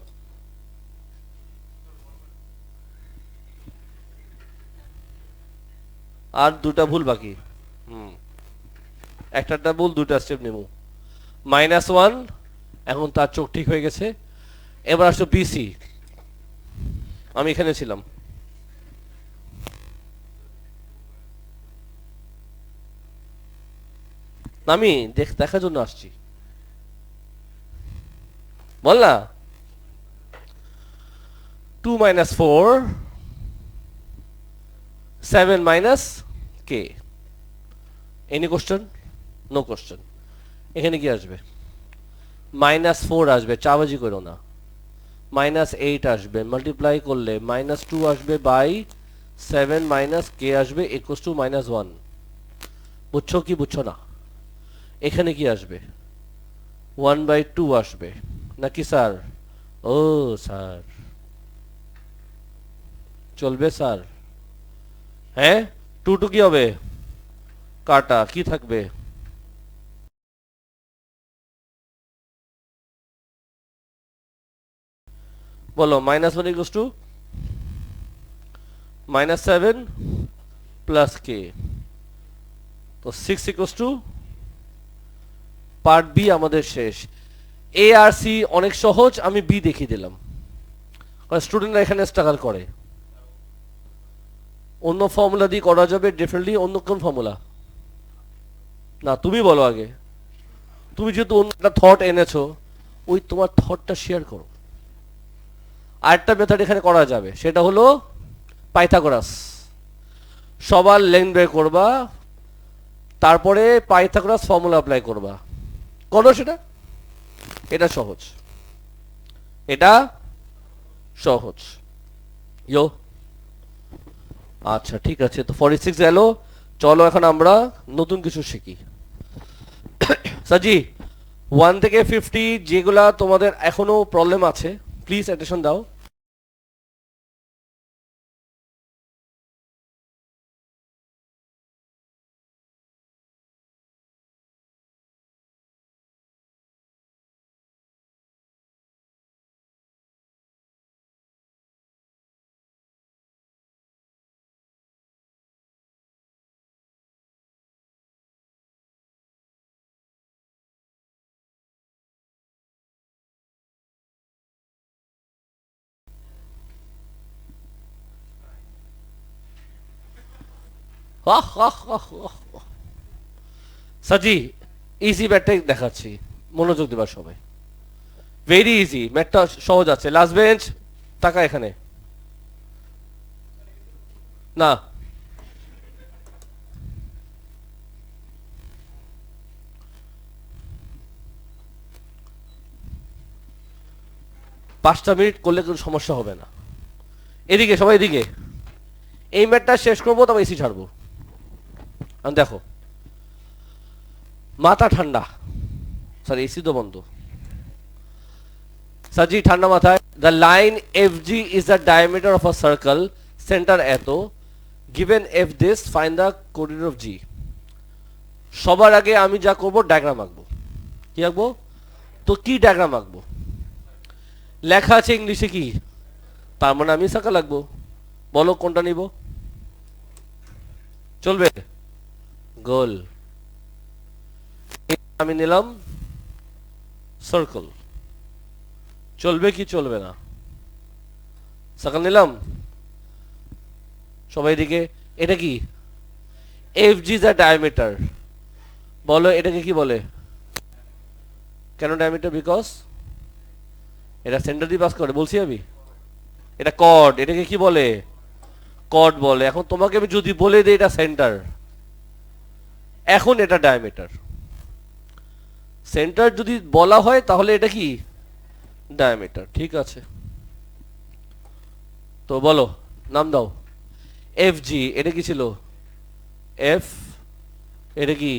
আর দুটা ভুল বাকি, হুম, একটা ভুল, দুটা স্টেপ নেব। -1, এখন তার চোখ ঠিক হয়ে গেছে। এবার আসো বিসি, আমি এখানে ছিলাম। আমি দেখার জন্য আসছি, বল না। 2 - 4 7 - k, any question? No question. এখানে কি আসবে? -4 আসবে, চাবাজি করো না। -8 আসবে, মাল্টিপ্লাই করলে -2 আসবে বাই 7 - k আসবে ইকুয়ালস টু -1। বুঝছো কি বুঝছো না? এখানে কি আসবে? 1/2 আসবে নাকি স্যার? ও স্যার, চলবে স্যার? হ্যাঁ 2 কি হবে? কাটা, কি থাকবে? বলো। -1 ইকুয়ালস টু -7 প্লাস কে, তো 6 ইকুয়ালস টু, পার্ট বি আমাদের শেষ। এ আর সি অনেক সহজ, আমি বি দেখিয়ে দিলাম কারণ স্টুডেন্টরা এখানে স্ট্রাগল করে। অন্য ফর্মুলা দিয়ে করা যাবে ডেফিনেটলি। অন্য কোন ফর্মুলা? না তুমি বলো আগে, তুমি যেহেতু অন্য একটা থট এনেছো, ওই তোমার থটটা শেয়ার করো। আরেকটা মেথড এখানে করা যাবে, সেটা হলো পাইথাগোরাস। সবার লেন্থ বের করবা, তারপরে পাইথাগোরাস ফর্মুলা অ্যাপ্লাই করবা। করো সেটা, এটা সহজ, এটা সহজ। ইয়ো আচ্ছা ঠিক আছে, তো 46 এলো। চলো এখন আমরা নতুন কিছু শিখি। সাজি 1 থেকে 50 যেগুলা তোমাদের এখনো প্রবলেম আছে প্লিজ অ্যাটেনশন দাও। সাজি ইজি ম্যাথটা দেখাচ্ছি, মনোযোগ দিবা সবাই। ভেরি ইজি ম্যাথটা, সহজ আছে। লাস্ট বেঞ্চ টাকা এখানে না, 5টা মিনিট করলে কোনো সমস্যা হবে না। এদিকে সবাই এদিকে, এই ম্যাথটা শেষ করবো তবে এসি ছাড়বো। দেখো মাথা ঠান্ডা, স্যার এসি তো বন্ধ। সাজি ঠান্ডা মাথায়, the line F G is the diameter of a circle, centre এত, given f this find the coordinate of g সবার আগে আমি যা করব ডায়াগ্রাম আঁকবো কি আঁকবো তো কি ডায়াগ্রাম আঁকবো লেখা আছে ইংলিশে কি তার মানে আমি সার্কেল আঁকবো বলো কোনটা নিব চলবে গোল আমি নিলাম সার্কেল চলবে কি চলবে না সার্কেল নিলাম সবাই দিকে এটা কি এফ জি দ্য ডায়ামিটার বলো এটাকে কি বলে কেন ডায়ামিটার বিকজ এটা সেন্টার দিয়ে পাস করে বলছি আমি এটা কর্ড এটাকে কি বলে কর্ড বলে এখন তোমাকে আমি যদি বলে দিই এটা সেন্টার এখন এটা ডায়ামিটার সেন্টার যদি বলা হয় তাহলে এটা কি ডায়ামিটার ঠিক আছে তো বলো নাম দাও এফ জি এটা কি ছিল এফ এটা কি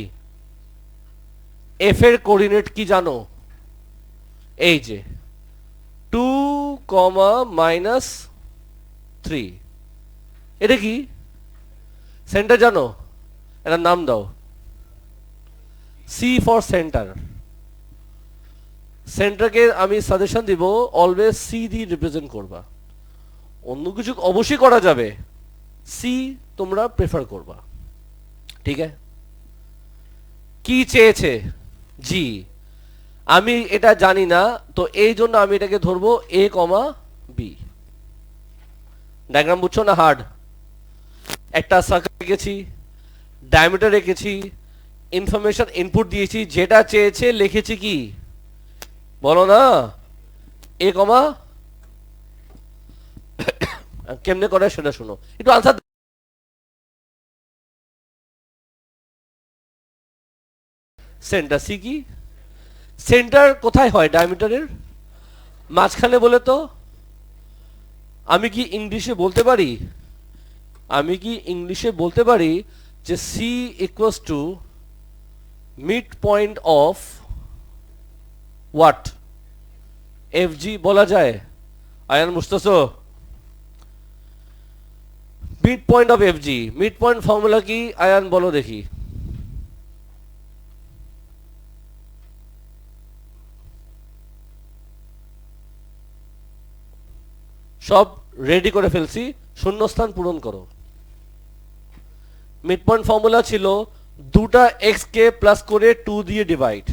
এফ এর কোঅর্ডিনেট কি জানো এই যে 2, -3 এটা কি সেন্টার জানো এটার নাম দাও সি ফর সেন্টার সেন্টারকে আমি সাজেশন দিব অলওয়েজ সি দিয়ে রিপ্রেজেন্ট করবা অন্য কিছু অবশ্যই করা যাবে সি তোমরা প্রেফার করবা ঠিক আছে কি চেয়েছে জি আমি এটা জানি না তো এই জন্য আমি এটাকে ধরবো এ কমা বি ডায়াগ্রাম বুঝছো না হার্ড একটা সার্কেল রেখেছি ডায়ামিটার রেখেছি ইনফরমেশন ইনপুট দিয়েছি যেটা চেয়েছে লিখেছি কি বলো না এ কমা কেমনে করে সেটা শুনো একটু আনসার সেন্টার সি কি সেন্টার কোথায় হয় ডায়ামিটারের মাঝখানে বলে তো আমি কি ইংলিশে বলতে পারি যে C equals to mid point of what F G বলা যায় Ayan Mustaso mid point of F G mid point formula কি আয়ান বলো দেখি সব রেডি করে ফেলছি শূন্যস্থান পূরণ করো মিড পয়েন্ট ফর্মুলা ছিল দুটা এক্স কে প্লাস করে 2 দিয়ে ডিভাইড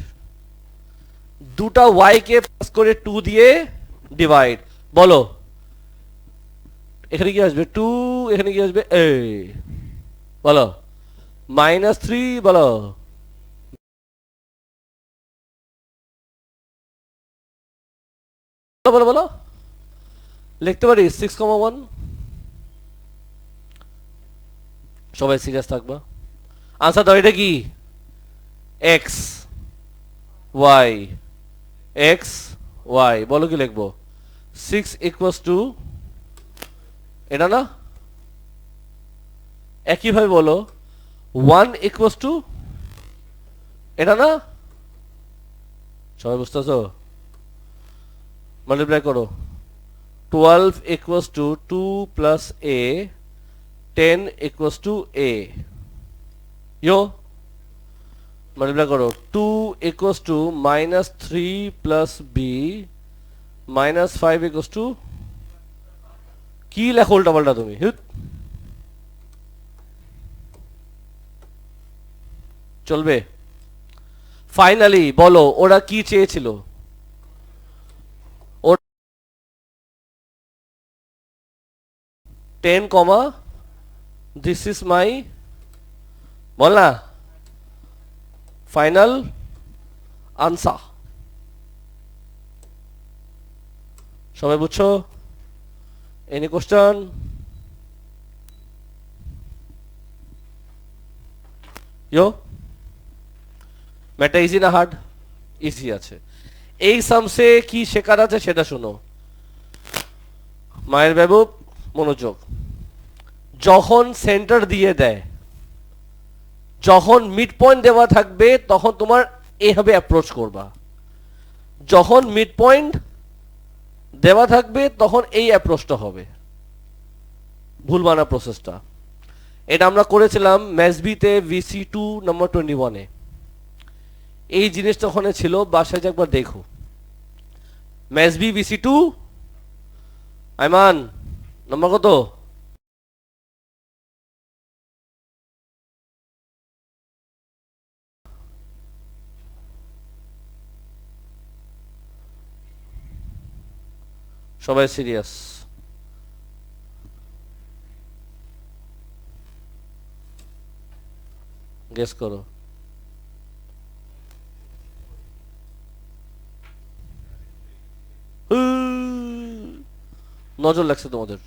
দুটা ওয়াই কে প্লাস করে 2 দিয়ে ডিভাইড বলো এখানে কি আসবে 2 এখানে কি আসবে এ বলো -3 বলো বলো বলো লিখতে পারি 6,1 সবাই সিরিয়াস থাকবা আনসার দাও এটা কি এক্স ওয়াই এক্স ওয়াই বলো কি লিখবো 6 ইকুয়ালস টু এটা না একইভাবে বলো 1 ইকুয়ালস টু এটা না সবাই বুঝতেছো মাল্টিপ্লাই করো 12 equals to 2 plus a 10 equals to a yo multiply karo 2 equals to -3 plus b -5 equals to কি লেখো উল্টা পাল্টা তুমি চলবে ফাইনালি বলো ওরা কি চেয়েছিল 10, this is my বল না ফাইনাল আনসার সবাই বুঝছো এনি কোশ্চেন ইয়ো ম্যাটা ইজি না হার্ড ইজি আছে এই সামসে কি শেখার আছে সেটা শুনো মায়ের বাবু মনোযোগ যখন সেন্টার দিয়ে দেয় যখন মিড পয়েন্ট দেওয়া থাকবে তখন তোমার এইভাবে অ্যাপ্রোচ করবা যখন মিড পয়েন্ট দেওয়া থাকবে তখন এই অ্যাপ্রোচটা হবে ভুল মানা প্রসেসটা এটা আমরা করেছিলাম ম্যাসবিতে VC2 নম্বর 21-এ। এই জিনিসটা ওখানে ছিল, বাসায় যে একবার দেখো। ম্যাসবি VC2 আইমান নম্বর কত? সবাই সিরিয়াস। গেস করো। নজর লাগছে তোমাদের।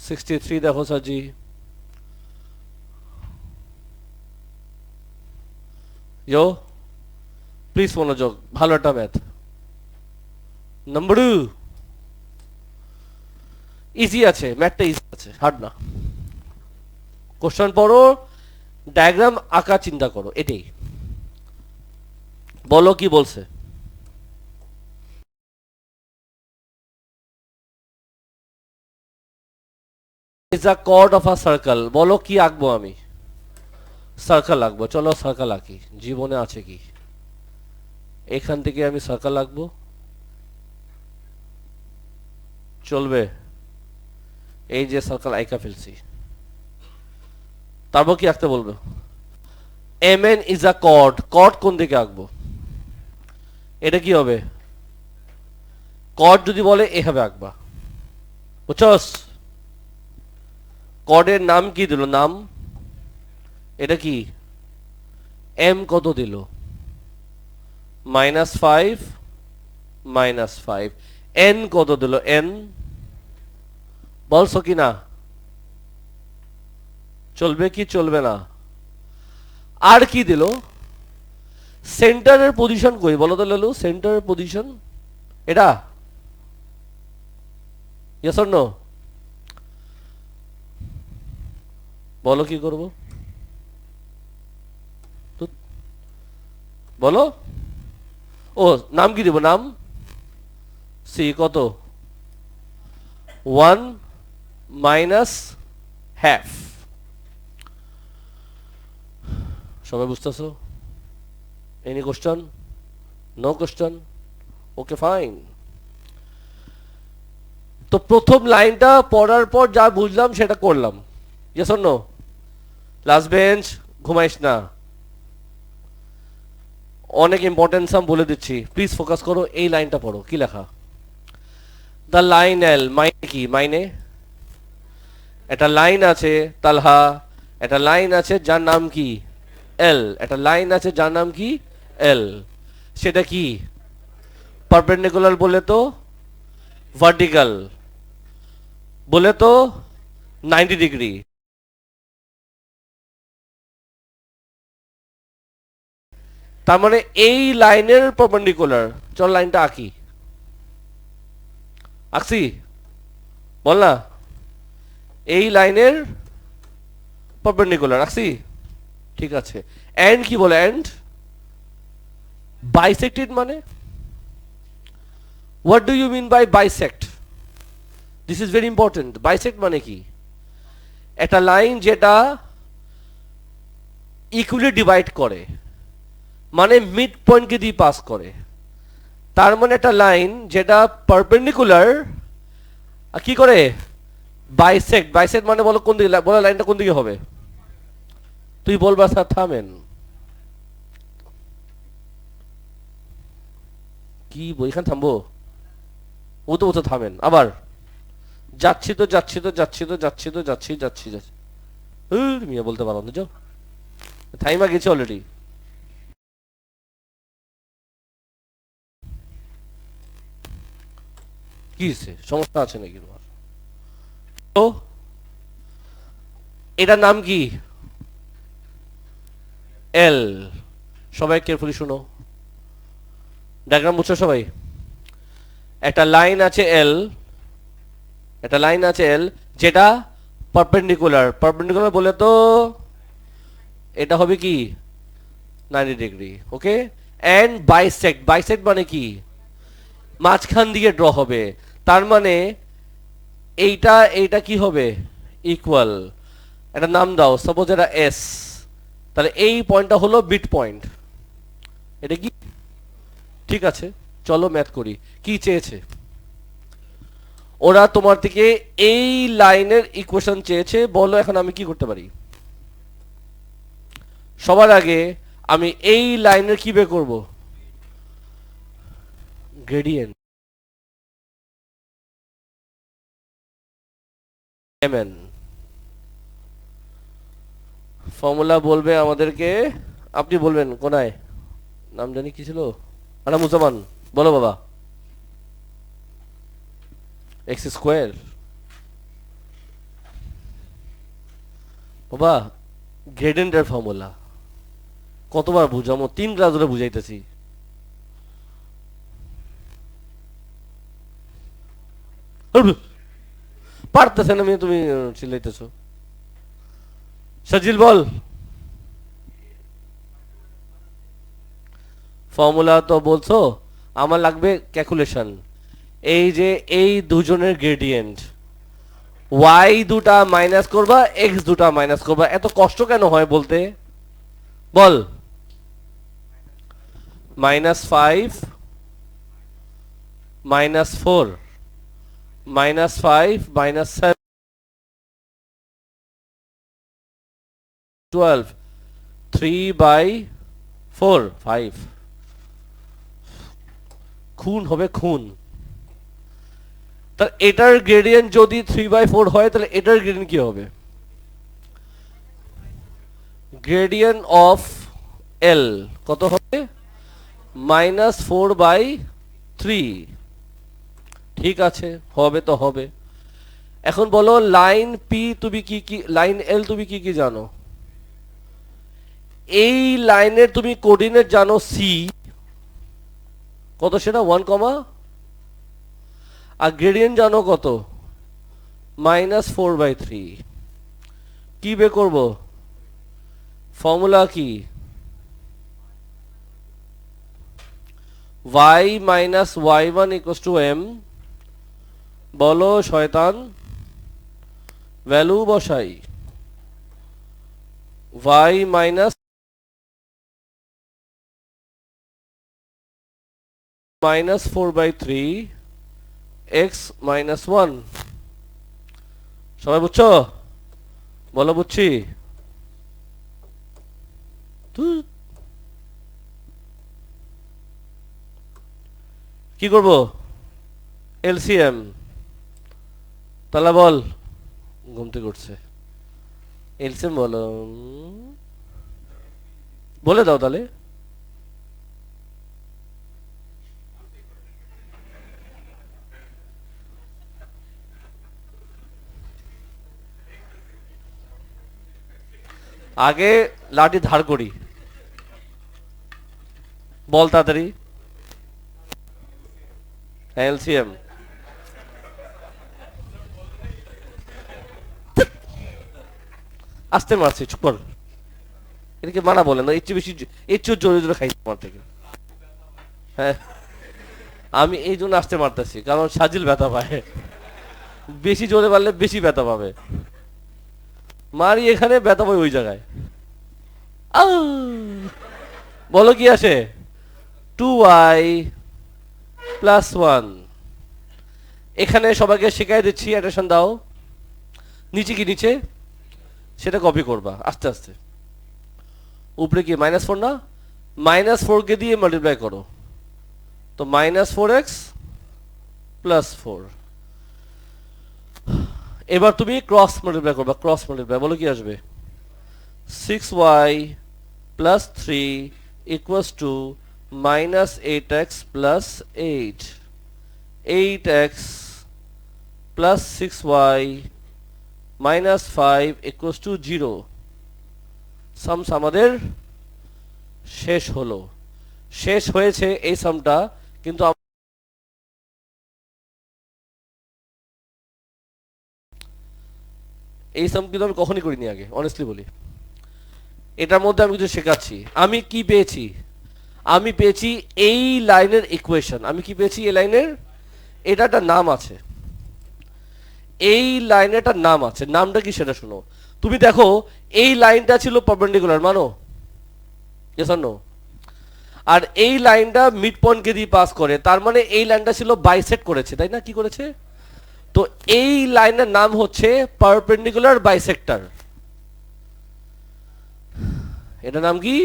সিক্সটি দেখো সাজি। ইয়ো প্লিজ মনোযোগ, ভালো একটা ম্যাথ। নাম্বার ইজি আছে, ম্যাথটা ইজি আছে, হার্ড না। কোশ্চেন পড়ো, ডায়াগ্রাম আঁকা চিন্তা করো, এটাই। বলো কি বলছে। Is a chord of a circle. বলো কি আঁকবো আমি? সার্কেল আঁকবো। চলো সার্কেল আঁকি। জীবনে আছে কি, এখান থেকে আমি সার্কেল আঁকবো, চলবে? এই যে সার্কেল আঁকা ফেলছি, তারপর কি আঁকতে বলবো? MN is a chord. Chord কোন দিকে আঁকবো? এটা কি হবে? কর্ড যদি বলে এভাবে আঁকবা, বুঝছস? কর্ডের নাম কি দিল? নাম। এটা কি? M কত দিল? -5 -5। N কত দিল? N বলছো কি না? চলবে কি চলবে না? আর কি দিল? সেন্টারের পজিশন কই বলো তো লালু? সেন্টারের পজিশন এটা? Yes or no? বলো কি করব? বলো। ও নাম কি দেব? নাম সি কত? 1 -½ সবাই বুঝতেছো? Any question? No question? Okay fine. তো প্রথম লাইনটা পড়ার পর যা বুঝলাম সেটা করলাম। Yes or no? Last bench, ঘুমাইস না। অনেক ইম্পর্টেন্স আমি বলে দিচ্ছি, প্লিজ ফোকাস করো। এই লাইনটা পড়ো, কি লেখা? দ্য লাইন এল। মাইনে কি? মাইনে একটা লাইন আছে তালহা, একটা লাইন আছে যার নাম কি? এল। একটা লাইন আছে যার নাম কি? এল। সেটা কি? পারপেন্ডিকুলার বলে তো ভার্টিক্যাল, বলে তো 90 ডিগ্রি। তার মানে এই লাইনের পারপেন্ডিকুলার। চল লাইনটা আঁকি। আঁকছি? বল না। এই লাইনের পারপেন্ডিকুলার আঁকছি? ঠিক আছে। এন্ড কি বলে? এন্ড বাইসেক্টেড মানে? What do you mean by bisect? This is very important. Bisect মানে কি? একটা লাইন যেটা ইকুয়ালি ডিভাইড করে, মানে মিড পয়েন্টকে দিয়ে পাস করে। তার মানে একটা লাইন যেটা পারপেন্ডিকুলার কি করে? বাইসেক্ট। বাইসেক্ট মানে বলো কোন দিকে? বলো লাইনটা কোন দিকে হবে? তুই বলবা স্যার থামেন। কি এখানে থামবো? ও তো থামেন। আবার যাচ্ছি তো যাচ্ছি তো যাচ্ছি তো যাচ্ছি তো যাচ্ছি যাচ্ছি যাচ্ছি। মিয়া বলতে পারো না, যাও। থাইমা গেছে অলরেডি। কি সমস্যা আছে নাকি তোমার? তো এটার নাম কি? এল। সবাই কেয়ারফুলি শুনো, ডায়াগ্রাম বুঝছো সবাই? একটা লাইন আছে এল, একটা লাইন আছে এল যেটা পারপেন্ডিকুলার। পারপেন্ডিকুলার বলে তো এটা হবে কি? 90 degree. Okay. And bisect, bisect মানে কি, মাঝখান দিয়ে ড্র হবে, তার মানে এইটা এইটা কি হবে, ইকুয়াল, একটা নাম দাও, সাপোজ এটা এস, তাহলে এই পয়েন্টটা হলো বিট পয়েন্ট, এটা কি ঠিক আছে। চলো ম্যাথ করি, কি চেয়েছে ওরা তোমার থেকে, এই লাইনের ইকুয়েশন চেয়েছে, বলো এখন আমি কি করতে পারি। সবার আগে আমি এই লাইনের কি বের করব, গ্রেডিয়েন্ট, এমএন ফর্মুলা বলবে আমাদেরকে, আপনি বলবেন কোনায়, নাম জানি কি ছিল, মুসলমান, বলো বাবা, এক্স স্কোয়ার, বাবা গ্রেডিয়েন্টের ফর্মুলা কতবার বুঝামো, 3 ক্লাস ধরে বুঝাইতেছি, পারতেছে না, তুমি চিল্লাইতেছো, সাজিল বল, ফর্মুলা তো বলছো, আমার লাগবে ক্যালকুলেশন, এই যে এই দুজনের গ্রেডিয়েন্ট, ওয়াই দুটা মাইনাস করবা, এক্স দুটা মাইনাস করবা, এত কষ্ট কেন হয় বলতে, বল, -5 -4 -5 -7 12 3/4 5, খুন হবে খুন, তাহলে এটার গ্রেডিয়েন্ট যদি 3/4 হয়, তাহলে এটার গ্রেডিয়েন্ট কি হবে, গ্রেডিয়েন্ট অফ এল কত হবে, -4/3, ঠিক আছে, হবে তো হবে। এখন বলো লাইন পি তুমি কি কি, লাইন এল তুমি কি কি জানো, এই লাইনের তুমি কোঅর্ডিনেট জানো সি কত, সেটা 1, আর গ্রেডিয়েন্ট জানো কত, -4/3, কি বের করব, ফর্মুলা কি, y - y1 = m, বলো শয়তান, ভ্যালু বসাই, y -4/3 x -1, সবাই বুঝছো, বলো বুঝছি, কি করব, এলসিএম, তাহলে বল, ঘুমতে করছে, এলসিএম বলো, বলে দাও তাহলে, আগে লাঠি ধার করি, বল তাড়াতাড়ি, এলসিএম, আসতে মারছি, চুপ কর, এটাকে মানা বলে না, এর চেয়ে বেশি, এর চেয়ে জোরে জোরে খাইছি আমার থেকে, হ্যাঁ আমি এই জন্য আসতে মারতেছি, কারণ সাজিল ব্যথা পায়, বেশি জোরে মারলে বেশি ব্যথা পাবে, মারি এখানে, ব্যথা পাই ওই জায়গায়, আউ! বলো কি আসে, 2y + 1, এখানে সবাইকে শিখাই দিচ্ছি, অ্যাটেনশন দাও, নিচে কি নিচে, সেটা কপি করবা আস্তে আস্তে, উপরে কি -4 না, -4 কে দিয়ে মাল্টিপ্লাই করো, তো -4x + 4, এবার তুমি ক্রস মাল্টিপ্লাই করবা, ক্রস মাল্টিপ্লাই, বলো কি আসবে, 6y + 3 = -8x + 8, 8x + 6y -5 = 0, Shams আমাদের শেষ হলো, শেষ হয়েছে এই সামটা, কিন্তু এই সাম কিন্তু আমি কখনই করিনি আগে, অনেস্টলি বলি, এটার মধ্যে আমি কিছু শেখাচ্ছি, আমি কি পেয়েছি, আমি পেয়েছি এই লাইনের ইকুয়েশন। আমি কি পেয়েছি? এই লাইনের এটা একটা নাম আছে, এই লাইনের একটা নাম আছে। নামটা কি সেটা শোনো। তুমি দেখো এই লাইনটা ছিল পারপেন্ডিকুলার, মানো? Yes or no? আর এই লাইনটা মিড পয়েন্টকে দিয়ে পাস করে, তার মানে এই লাইনটা ছিল বাইসেক্ট করেছে, তাই না? কি করেছে? তো এই লাইনের নাম হচ্ছে পারপেন্ডিকুলার বাইসেক্টর। এটা নাম কি?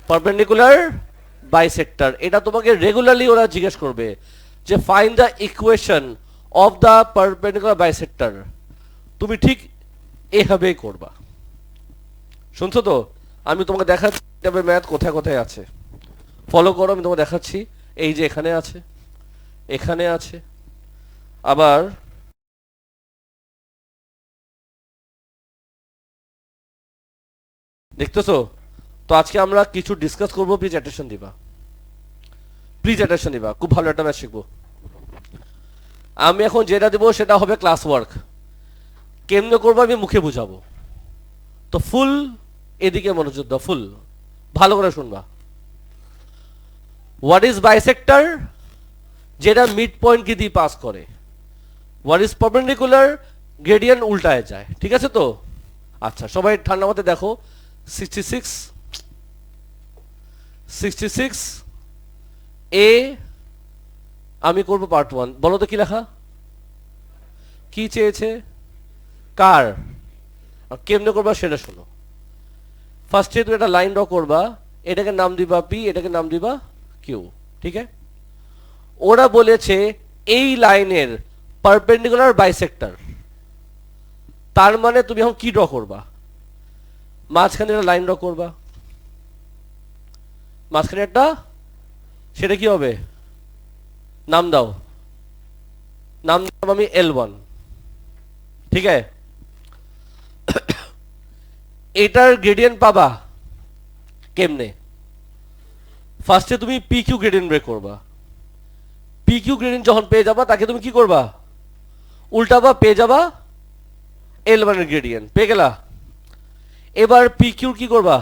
Perpendicular bisector. এটা তোমাকে রেগুলারলি ওরা জিজ্ঞেস করবে যে find the equation of the perpendicular bisector. তুমি ঠিক এভাবেই করবা। শুনছো তো? আমি তোমাকে দেখাচ্ছি ম্যাথ কোথায় কোথায় আছে, ফলো করো। আমি তোমাকে দেখাচ্ছি। এই যে এখানে আছে, এখানে আছে, আবার দেখতেছো তো? আজকে আমরা কিছু ডিসকাস করবো, প্লিজ অ্যাটেনশন দিবা, প্লিজ অ্যাটেনশন দিবা। খুব ভালো একটা ম্যাথ শিখবো। আমি এখন যেটা দেবো সেটা হবে ক্লাস ওয়ার্ক। কেমনে করবো আমি মুখে বুঝাবো, তো ফুল এদিকে মনোযোগ দাও, ফুল ভালো করে শুনবা। What is bisector? যেটা মিড পয়েন্ট কি দিয়ে পাস করে। What is perpendicular? গ্রেডিয়েন্ট উল্টায় যায়। ঠিক আছে তো? আচ্ছা, সবাই ঠান্ডা মাথায় দেখো। 66 66 এ আমি করবো পার্ট 1। বলো তো কি লেখা, কি চেয়েছে, কার, আর কেমনে করবা সেটা শোনো। ফার্স্টে তুমি একটা লাইন ড্র করবা, এটাকে নাম দিবা পি, এটাকে নাম দিবা কিউ। ঠিক আছে? ওরা বলেছে এই লাইনের পারপেন্ডিকুলার বাইসেক্টর, তার মানে তুমি এখন কি ড্র করবা? মাঝখানে একটা লাইন ড্র করবা, মাঝখানে একটা, সেটা কি হবে? নাম দাও, নাম দিলাম আমি L1। ঠিক আছে? এটার গ্রেডিয়েন্ট পাবা কেমনে? ফার্স্টে তুমি পি কিউ গ্রেডিয়েন্ট বের করবা। পি কিউ গ্রেডিয়েন্ট যখন পেয়ে যাবা, তাকে তুমি কি করবা? উল্টাবা, পেয়ে যাবা L1 এর গ্রেডিয়েন্ট। পেয়ে গেলা? এবার পি কিউর কি করবা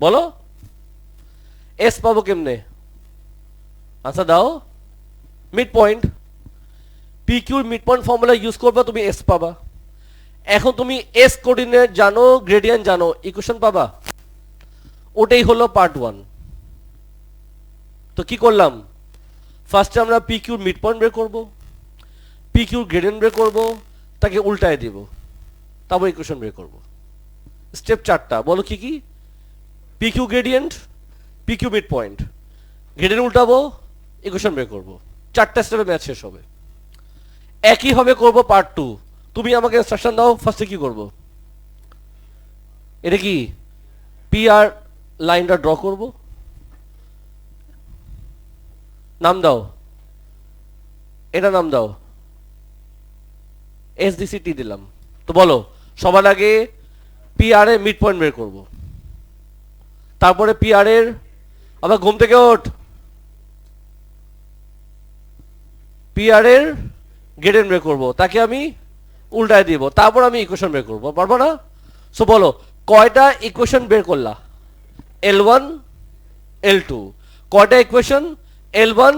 বলো? এস পাবো কেমনে? আচ্ছা দাও। Mid point. পি কিউর মিড পয়েন্ট ফর্মুলা ইউজ করবা, তুমি এস পাবা। এখন তুমি এস কোঅর্ডিনেট জানো, গ্রেডিয়েন্ট জানো, ইকুয়েশন পাবা। ওটাই হলো পার্ট 1। তো কি করলাম? ফার্স্টে আমরা পি কিউর মিড পয়েন্ট বের করবো, পি কিউর গ্রেডিয়েন্ট বের করবো, তাকে উল্টায় দিব, তারপর ইকুয়েশন বের করবো। স্টেপ 4টা, বলো কি কি? P Q gradient, P Q mid point, gradient উল্টাবো, ইকুয়েশন বের করবো। 4টা স্টেপে ম্যাথ শেষ হবে। একই হবে করবো পার্ট 2। তুমি আমাকে ইনস্ট্রাকশন দাও, ফার্স্টে কি করবো? এটা কি পি আর লাইনটা ড্র করবো, নাম দাও, এটা নাম দাও, SDCT দিলাম। তো বলো, সবার আগে পি আর এর মিড পয়েন্ট বের করবো, তারপরে পি আর এর, আবার ঘুম থেকে ওঠ, পি আর এর গ্রেডিয়েন্ট বের করবো, তাকে আমি উল্টায় দিব, তারপর আমি ইকুয়েশন বের করবো। পারবো না? সো বলো, কয়টা ইকুয়েশন বের করলা? L1 L2। কয়টা ইকুয়েশন? L1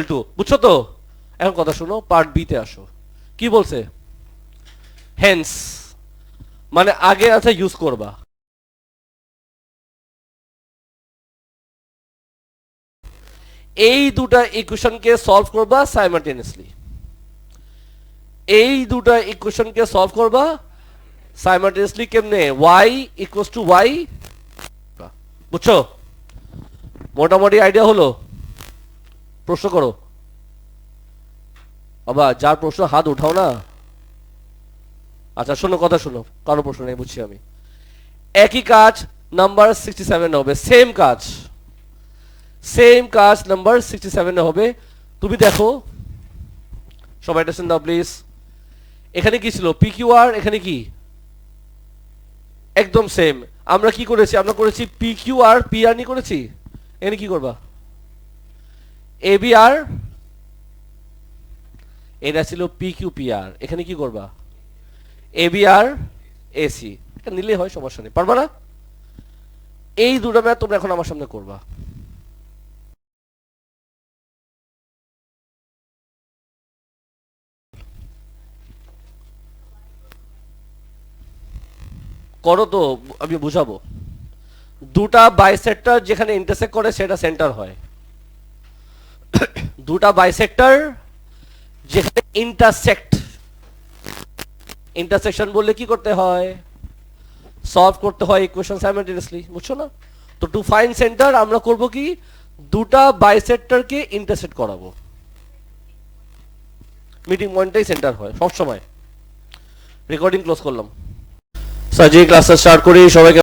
L2। বুঝছো তো? এখন কথা শুনো, পার্ট বি তে আসো। কি বলছে? হেন্স, মানে আগে আছে ইউজ করবা। এই দুটা ইকুয়েশনকে সলভ করবা সাইমালটেনিয়াসলি। এই দুটা ইকুয়েশনকে সলভ করবা সাইমালটেনিয়াসলি। কেমনে? y equals to y। বুঝছো? মোটামুটি আইডিয়া হলো? প্রশ্ন করো। বাবা, যার প্রশ্ন হাত উঠাও না। আচ্ছা শোনো, কথা শোনো, কারো প্রশ্ন নেই, বুঝছি আমি। একই কাজ নাম্বার 67 হবে, সেম কাজ, সেম কাজ নাম্বার 67 হবে। তুমি দেখো, সবাই অ্যাটেনশন দাও প্লিজ। এখানে কি ছিল? পি কিউ আর, এখানে কি? একদম সেম। আমরা কি করেছি? আমরা করেছি P Q R P R নি করেছি। এখানে কি করবা? এ বি আর, এটা ছিল পি কিউ পি আর, এখানে কি করবা? A B R AC. এটা নিলে হয়, সমস্যা নেই। পারবা না? এই দুটো ম্যাথ তোমরা এখন আমার সামনে করবা। করো তো, আমি বুঝাবো। দুটা বাইসেক্টর যেখানে ইন্টারসেক্ট করে সেটা সেন্টার হয়। দুটা বাইসেক্টর যেখানে ইন্টারসেকশন বললে কি করতে হয়? সলভ করতে হয় ইকুয়েশন সাইমালটেনিয়াসলি, বুঝছো না? তো টু ফাইন্ড সেন্টার আমরা করব কি, দুটা বাইসেক্টরকে ইন্টারসেক্ট করাবো। মিটিং পয়েন্টটাই সেন্টার হয় সব সময়। রেকর্ডিং ক্লোজ করলাম। স্যার যে ক্লাসটা স্টার্ট করি সবাইকে